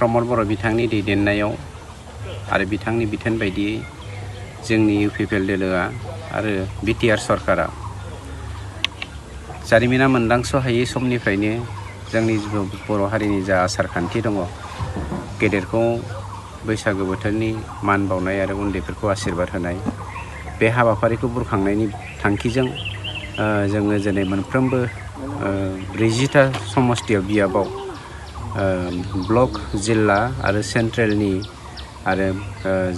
प्रमद बर' बिथांनि दैदेननायाव आरो बिथांनि बिथोन बायदियै जोंनि UPPL दोलोआ आरो BTR सरकारा जारिमिना मोनदांस'हायै समनिफ्रायनो जोंनि बर' हारिनि जा आसार खान्थि दङ गेदेरखौ बैसागो बोथोरनि मान बावनाय आरो उन्दैफोरखौ आशीर्बाद होनाय बे हाबाफारिखौ बुरखांनायनि थांखिजों जोङो दिनै मोनफ्रोमबो 40टा समस्थियाव बियाबाव ब्लक जिल्ला आरो सेन्ट्रेलनि आरो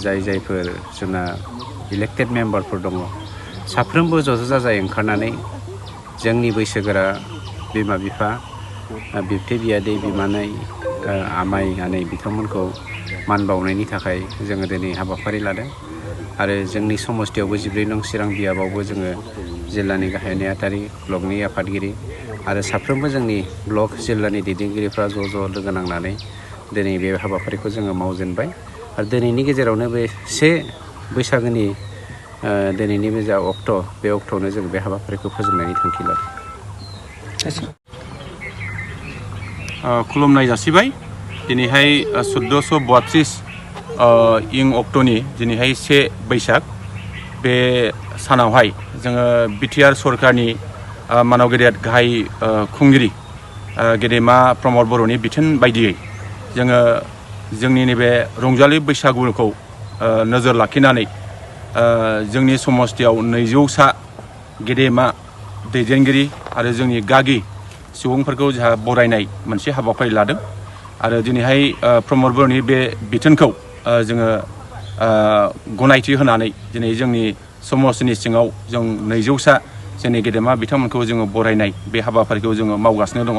जायफोर जोंना इलेक्टेड मेम्बारफोर दङ साफ्रोमबो ज' जाजाय ओंखारनानै जोंनि बैसोगोरा बिमा बिफा बिबथै बियादै बिमानै आमाइ आनै बिथांमोनखौ मान बावनायनि थाखाय जोङो दिनै हाबाफारि लादों आरो जोंनि समस्थियावबो 14 नं चिरां बियाबावबो जोङो जिल्लानि गाहाय नेहाथारि ब्लकनि आफादगिरि आरो साफ्रोमबो जोंनि ब्लक जिल्लानि दैदेनगिरिफ्रा ज' लोगो नांनानै दिनै बे हाबाफारिखौ जोङो मावजेनबाय आरो दिनैनि गेजेरावनो बे 1 बैसागोनि दिनैनि बे जा अक्ट' बे अक्ट'आवनो जों बे हाबाफारिखौ फोजोबनायनि थांखि लादों। खुलुमनाय जासिबाय दिनैहाय 1432 इं अक्ट'नि दिनैहाय 1 बैसाग बे सानावहाय जोङो BTR सरकारनि मानाव गेदेर गाहाय खुंगिरि गेदेमा प्रमद बर'नि बिथोन बायदियै जोङो जोंनि नैबे रंजालि बैसागुखौ नोजोर लाखिनानै जोंनि समस्थियाव 200सा गेदेमा दैदेनगिरि आरो जोंनि गागि सुबुंफोरखौ जोंहा बरायनाय मोनसे हाबाफारि लादों आरो दिनैहाय प्रमद बर'नि बे बिथोनखौ जोङो गनायथि होनानै दिनै जोंनि समस्थिनि सिङाव जों 200सा जोंनि गेदेमा बिथांमोनखौ जोङो बरायनाय बे हाबाफारिखौ जोङो मावगासिनो दङ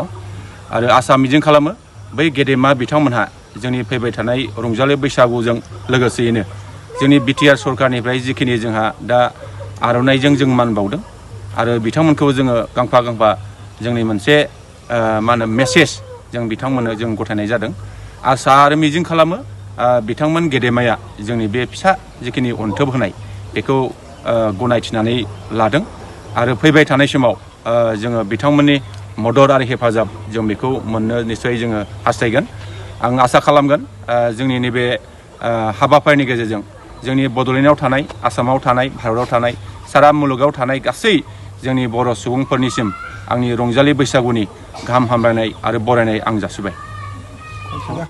आरो आसा मिजिं खालामो बै गेदेमा बिथांमोनहा जोंनि फैबाय थानाय रंजालि बैसागुजों लोगोसेयैनो जोंनि BTR सरकारनिफ्राय जिखिनि जोंहा दा आर'नाइजों जों मान बावदों आरो बिथांमोनखौ जोङो गांफा जोंनि मोनसे मेसेज जों बिथांमोननो जों गथायनाय जादों आसा आरो मिजिं खालामो बिथांमोन गेदेमाया जोंनि बे फिसा जिखिनि अनथोब होनाय बेखौ गनायथिनानै लादों आरो फैबाय थानाय समाव जोङो बिथांमोननि मदद आरो हेफाजाब जों बेखौ मोननो निस्सय जोङो हास्थायगोन आं आसा खालामगोन जोंनि नैबे हाबाफारिनि गेजेरजों जोंनि बड'लेण्डआव थानाय आसामाव थानाय भारताव थानाय सारा मुलुगाव थानाय गासै जोंनि बर' सुबुंफोरनिसिम आंनि रंजालि बैसागुनि गाहाम हामलायनाय आरो बरायनाय आं जासिबाय।